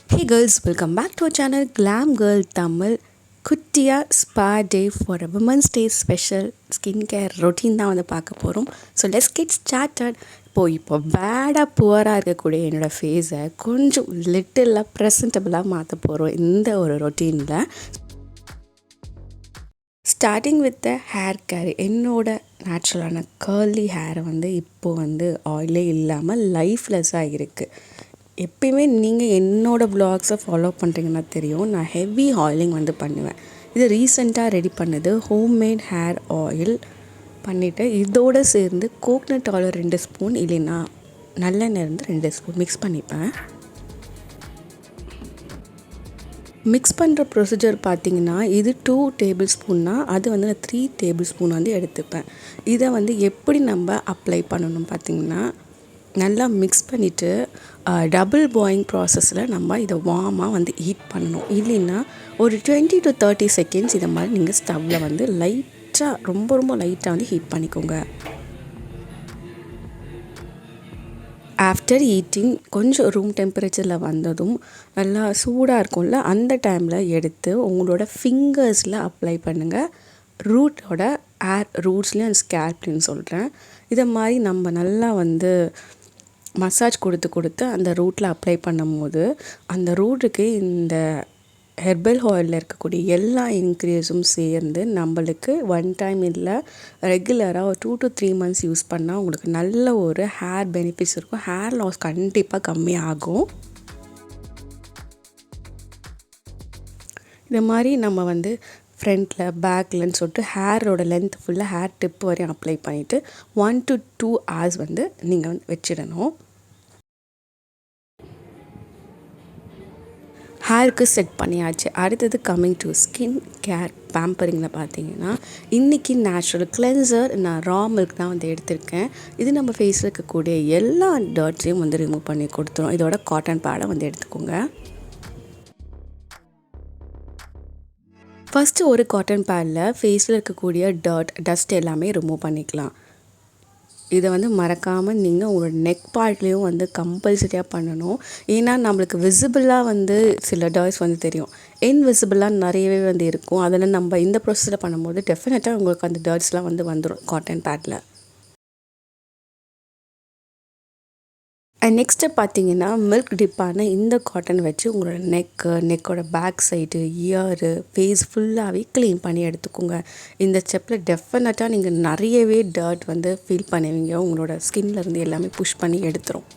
Hey girls, welcome back to our channel Glam Girl Tamil. குட்டியா spa day for a women's day special skin care routine தான் வந்து பார்க்க போகிறோம். So let's get started. இப்போ பேடாக புவராக இருக்கக்கூடிய என்னோடய ஃபேஸை கொஞ்சம் லிட்டிலாக ப்ரெசன்டபுளாக மாற்ற போகிறோம் இந்த ஒரு ரொட்டீனில். Starting with the hair care. என்னோட நேச்சுரலான கர்லி ஹேரை வந்து இப்போது வந்து ஆயிலே இல்லாமல் லைஃப்லெஸ்ஸாக இருக்குது. எப்பயுமே நீங்கள் என்னோடய வ்ளாக்ஸை ஃபாலோ பண்ணுறீங்கன்னா தெரியும், நான் ஹெவி ஆயிலிங் வந்து பண்ணுவேன். இது ரீசெண்டாக ரெடி பண்ணது ஹோம்மேட் ஹேர் ஆயில் பண்ணிவிட்டு இதோடு சேர்ந்து கோக்னட் ஆயில் 2 ஸ்பூன் இல்லைன்னா நல்லெண்ணெய் இருந்து 2 ஸ்பூன் மிக்ஸ் பண்ணிப்பேன். மிக்ஸ் பண்ணுற ப்ரொசீஜர் பார்த்திங்கன்னா இது 2 டேபிள் ஸ்பூன்னா அது வந்து நான் 3 டேபிள் ஸ்பூன் வந்து எடுத்துப்பேன். இதை வந்து எப்படி நம்ம அப்ளை பண்ணணும் பார்த்திங்கன்னா, நல்லா மிக்ஸ் பண்ணிவிட்டு டபுள் பாயிலிங் ப்ராசஸில் நம்ம இதை வார்மாக வந்து ஹீட் பண்ணணும். இல்லைன்னா ஒரு 20 to 30 செகண்ட்ஸ் இதை மாதிரி நீங்கள் ஸ்டவ்வில் வந்து லைட்டாக ரொம்ப லைட்டாக வந்து ஹீட் பண்ணிக்கோங்க. ஆஃப்டர் ஹீட்டிங் கொஞ்சம் ரூம் டெம்பரேச்சரில் வந்ததும் நல்லா சூடாக இருக்கும்ல, அந்த டைமில் எடுத்து உங்களோட ஃபிங்கர்ஸில் அப்ளை பண்ணுங்கள். ரூட்டோட ரூட்ஸ்லேயும் அந்த ஸ்கேல்ப்லேயும் சொல்கிறேன். இதை மாதிரி நம்ம நல்லா வந்து மசாஜ் கொடுத்து அந்த ரூட்டில் அப்ளை பண்ணும்போது அந்த ரூட்டுக்கு இந்த ஹெர்பல் ஆயிலில் இருக்கக்கூடிய எல்லா இன்க்ரீடியன்ஸும் சேர்ந்து நம்மளுக்கு ஒன் டைம் இல்லை ரெகுலராக ஒரு 2 to 3 months யூஸ் பண்ணால் உங்களுக்கு நல்ல ஒரு ஹேர் பெனிஃபிட்ஸ் இருக்கும். ஹேர் லாஸ் கண்டிப்பாக கம்மியாகும். இந்த மாதிரி நம்ம வந்து ஃப்ரண்ட்டில் பேக்லன்னு சொல்லிட்டு ஹேரோட லென்த் ஃபுல்லாக ஹேர் டிப் வரையும் அப்ளை பண்ணிவிட்டு 1 to 2 hours வந்து நீங்கள் வந்து வச்சிடணும். ஹேருக்கு செட் பண்ணியாச்சு. அடுத்தது கம்மிங் டு ஸ்கின் கேர் பேம்பரிங்கில் பார்த்தீங்கன்னா, இன்றைக்கி நேச்சுரல் கிளென்சர் நான் ரா மில்க் தான் வந்து எடுத்திருக்கேன். இது நம்ம ஃபேஸில் இருக்கக்கூடிய எல்லா டர்ட்ஸையும் வந்து ரிமூவ் பண்ணி கொடுத்துரும். இதோட காட்டன் பேடை வந்து எடுத்துக்கோங்க. ஃபஸ்ட்டு ஒரு காட்டன் பேடில் ஃபேஸில் இருக்கக்கூடிய டஸ்ட் எல்லாமே ரிமூவ் பண்ணிக்கலாம். இதை வந்து மறக்காமல் நீங்கள் உங்களோட நெக் பார்ட்லேயும் வந்து கம்பல்சரியாக பண்ணணும். ஏன்னா நம்மளுக்கு விசிபிளாக வந்து சில டர்ட்ஸ் வந்து தெரியும், இன்விசிபிளாக நிறையவே வந்து இருக்கும். அதில் நம்ம இந்த ப்ரொசஸில் பண்ணும்போது டெஃபினட்டாக உங்களுக்கு அந்த டர்ட்ஸ்லாம் வந்து வந்துடும் காட்டன் பேடில். நெக்ஸ்ட்டு பார்த்தீங்கன்னா, மில்க் டிப்பான இந்த காட்டன் வச்சு உங்களோட நெக்கோட பேக் சைடு, இயரு, ஃபேஸ் ஃபுல்லாகவே க்ளீன் பண்ணி எடுத்துக்கோங்க. இந்த ஸ்டெப்பில் டெஃபினட்டாக நீங்கள் நிறையவே டர்ட் வந்து ஃபீல் பண்ணுவீங்க. உங்களோட ஸ்கின்லேருந்து எல்லாமே புஷ் பண்ணி எடுத்துரும்.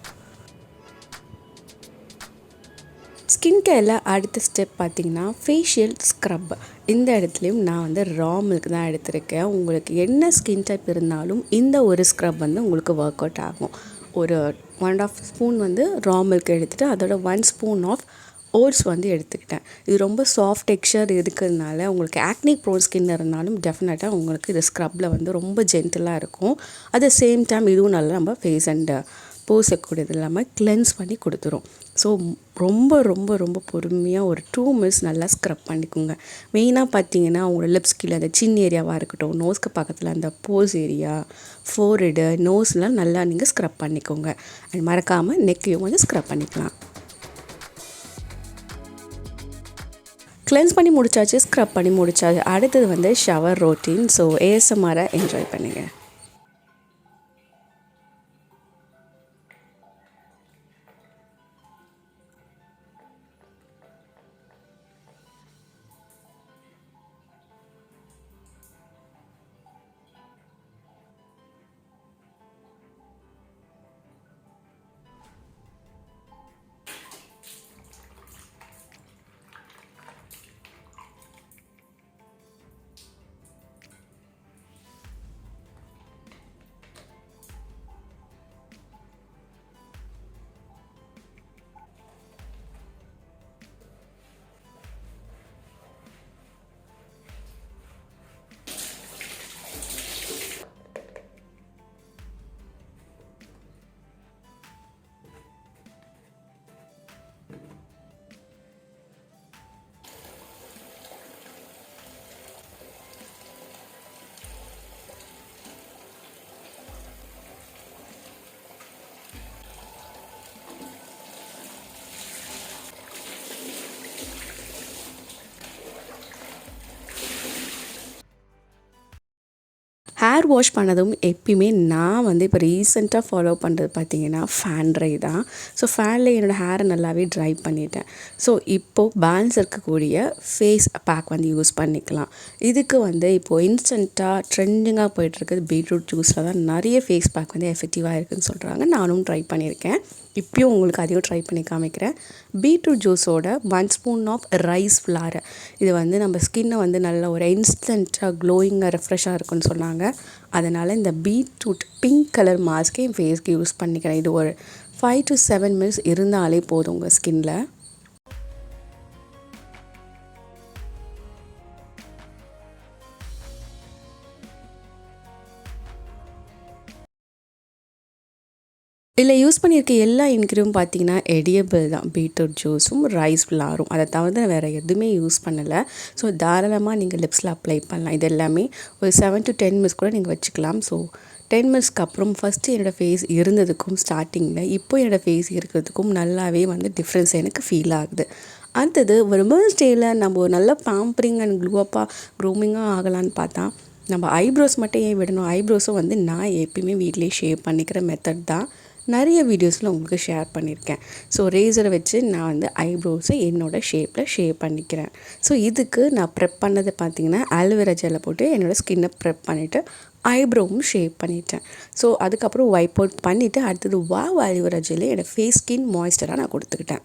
ஸ்கின் கேரில் அடுத்த ஸ்டெப் பார்த்திங்கன்னா ஃபேஷியல் ஸ்க்ரப். இந்த இடத்துலையும் நான் வந்து ரா மில்க் தான் எடுத்திருக்கேன். உங்களுக்கு என்ன ஸ்கின் டைப் இருந்தாலும் இந்த ஒரு ஸ்க்ரப் வந்து உங்களுக்கு ஒர்க் அவுட் ஆகும். ஒரு 1.5 ஸ்பூன் வந்து ரா மில்க் எடுத்துகிட்டு அதோட 1 ஸ்பூன் ஆஃப் ஓட்ஸ் வந்து எடுத்துக்கிட்டேன். இது ரொம்ப சாஃப்ட் டெக்ஸ்சர் இருக்கிறதுனால உங்களுக்கு ஆக்னி ப்ரோன் ஸ்கின் இருந்தாலும் டெஃபினட்டாக உங்களுக்கு இது ஸ்க்ரப்பில் வந்து ரொம்ப ஜென்டிலாக இருக்கும். அட் த சேம் டைம் இதுவும் நல்லா நம்ம ஃபேஸ் அண்ட் போஸ் இருக்கக்கூடியது இல்லாமல் கிளென்ஸ் பண்ணி கொடுத்துரும். ஸோ ரொம்ப பொறுமையாக ஒரு 2 minutes நல்லா ஸ்க்ரப் பண்ணிக்கோங்க. மெயினாக பார்த்தீங்கன்னா உங்களோட லிப்ஸ் கீழே அந்த சின் ஏரியாவாக இருக்கட்டும், நோஸ்க்கு பக்கத்தில் அந்த போஸ் ஏரியா, ஃபோர்ஹெடு, நோஸ்லாம் நல்லா நீங்கள் ஸ்க்ரப் பண்ணிக்கோங்க. அண்ட் மறக்காமல் நெக்கையும் வந்து ஸ்க்ரப் பண்ணிக்கலாம். கிளென்ஸ் பண்ணி முடிச்சாச்சு, ஸ்க்ரப் பண்ணி முடிச்சாச்சு. அடுத்தது வந்து shower routine. So ASMR enjoy பண்ணுங்கள். ஹேர் வாஷ் பண்ணதும் எப்பயுமே நான் வந்து இப்போ ரீசெண்டாக ஃபாலோ பண்ணுறது பார்த்திங்கன்னா ஃபேன் ட்ரை தான். ஸோ ஃபேனில் என்னோடய ஹேரை நல்லாவே ட்ரை பண்ணிட்டேன். ஸோ இப்போது பேலன்ஸ் இருக்கக்கூடிய ஃபேஸ் பேக் வந்து யூஸ் பண்ணிக்கலாம். இதுக்கு வந்து இப்போது இன்ஸ்டண்ட்டாக ட்ரெண்டிங்காக போய்ட்டுருக்குது பீட்ரூட் ஜூஸில் தான் நிறைய ஃபேஸ் பேக் வந்து எஃபெக்டிவாக இருக்குதுன்னு சொல்கிறாங்க. நானும் ட்ரை பண்ணியிருக்கேன். இப்போயும் உங்களுக்கு அதையும் ட்ரை பண்ணி காமிக்கிறேன். பீட்ரூட் ஜூஸோட 1 ஸ்பூன் ஆஃப் ரைஸ் ஃப்ளார், இது வந்து நம்ம ஸ்கின்னை வந்து நல்ல ஒரு இன்ஸ்டண்ட்டாக க்ளோயிங்காக ரெஃப்ரெஷ்ஷாக இருக்குன்னு சொன்னாங்க. அதனால் இந்த பீட்ரூட் பிங்க் கலர் மாஸ்க்கே என் ஃபேஸ்க்கு யூஸ் பண்ணிக்கிறேன். இது ஒரு 5 to 7 மினிட்ஸ் இருந்தாலே போதும் உங்கள் ஸ்கின்னில். இதில் யூஸ் பண்ணியிருக்க எல்லா இன்க்ரீடியும் பார்த்திங்கன்னா எடியபிள் தான். பீட்ரூட் ஜூஸும் ரைஸ் ஃப்ளாரும், அதை தவிர வேறு எதுவுமே யூஸ் பண்ணலை. ஸோ தாராளமாக நீங்கள் லிப்ஸில் அப்ளை பண்ணலாம். இது எல்லாமே ஒரு 7 to 10 மினிட்ஸ் கூட நீங்கள் வச்சுக்கலாம். ஸோ 10 மினிட்ஸ்க்கு அப்புறம் ஃபஸ்ட்டு என்னோடய ஃபேஸ் இருந்ததுக்கும் ஸ்டார்டிங்கில் இப்போ என்னோடய ஃபேஸ் இருக்கிறதுக்கும் நல்லாவே வந்து டிஃப்ரென்ஸ் எனக்கு ஃபீல் ஆகுது. அடுத்தது ஒரு உமன்ஸ் டேயில் நம்ம ஒரு நல்ல பேம்பரிங் அண்ட் க்ளோஅப்பாக க்ரூமிங்காக ஆகலான்னு பார்த்தா நம்ம ஐப்ரோஸ் மட்டும் ஏன் விடணும்? ஐப்ரோஸும் வந்து நான் எப்பயுமே வீட்டிலே ஷேவ் பண்ணிக்கிற மெத்தட் தான். நிறைய வீடியோஸில் உங்களுக்கு ஷேர் பண்ணியிருக்கேன். ஸோ ரேசரை வச்சு நான் வந்து ஐப்ரோஸை என்னோடய ஷேப்பில் ஷேவ் பண்ணிக்கிறேன். ஸோ இதுக்கு நான் ப்ரெப் பண்ணதை பார்த்திங்கன்னா ஆலோவேரா ஜெல்லை போட்டு என்னோடய ஸ்கின்னை ப்ரெப் பண்ணிவிட்டு ஐப்ரோவும் ஷேவ் பண்ணிட்டேன். ஸோ அதுக்கப்புறம் வைப் அவுட் பண்ணிவிட்டு அடுத்தது ஆலோவேரா ஜெல்லை என்னோடய ஃபேஸ் ஸ்கின் மாய்ஸ்சராக நான் கொடுத்துக்கிட்டேன்.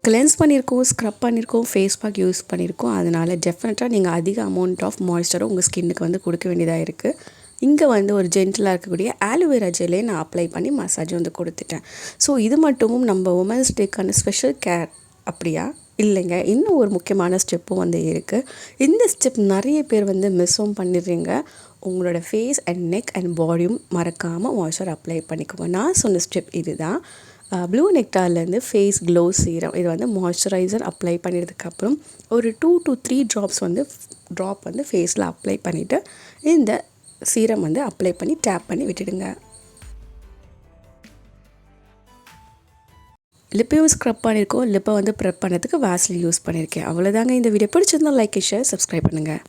கிளென்ஸ் பண்ணியிருக்கோம், ஸ்க்ரப் பண்ணியிருக்கோம், ஃபேஸ் பேக் யூஸ் பண்ணியிருக்கோம். அதனால் டெஃபினட்டாக நீங்கள் அதிக அமௌண்ட் ஆஃப் மாய்ஸ்சரும் உங்கள் ஸ்கின்னுக்கு வந்து கொடுக்க வேண்டியதாக இருக்குது. இங்கே வந்து ஒரு ஜென்டிலாக இருக்கக்கூடிய ஆலோவேரா ஜெல்லே நான் அப்ளை பண்ணி மசாஜ் வந்து கொடுத்துட்டேன். ஸோ இது மட்டுமும் நம்ம உமன்ஸ் டேக்கான ஸ்பெஷல் கேர் அப்படியா? இல்லைங்க, இன்னும் ஒரு முக்கியமான ஸ்டெப்பும் வந்து இருக்குது. இந்த ஸ்டெப் நிறைய பேர் வந்து மிஸ்ஸும் பண்ணிடுறீங்க. உங்களோட ஃபேஸ் அண்ட் நெக் அண்ட் பாடியும் மறக்காமல் மாய்ஸ்சர் அப்ளை பண்ணிக்கோங்க. நான் சொன்ன ஸ்டெப் இது தான். ப்ளூ நெக்டார்லேருந்து ஃபேஸ் க்ளோ சீரம், இது வந்து மாய்ஸ்சரைசர் அப்ளை பண்ணிடுறதுக்கப்புறம் ஒரு 2 to 3 ட்ராப் வந்து ஃபேஸில் அப்ளை பண்ணிவிட்டு இந்த சீரம் வந்து அப்ளை பண்ணி டேப் பண்ணி விட்டுடுங்க. லிப்பையும் ஸ்க்ரப் பண்ணியிருக்கோம். லிப்பை வந்து ப்ரெப் பண்ணுறதுக்கு வாஸ்லின் யூஸ் பண்ணியிருக்கேன். அவ்வளோதாங்க. இந்த வீடியோ பிடிச்சிருந்தா லைக், ஷேர், சப்ஸ்கிரைப் பண்ணுங்கள்.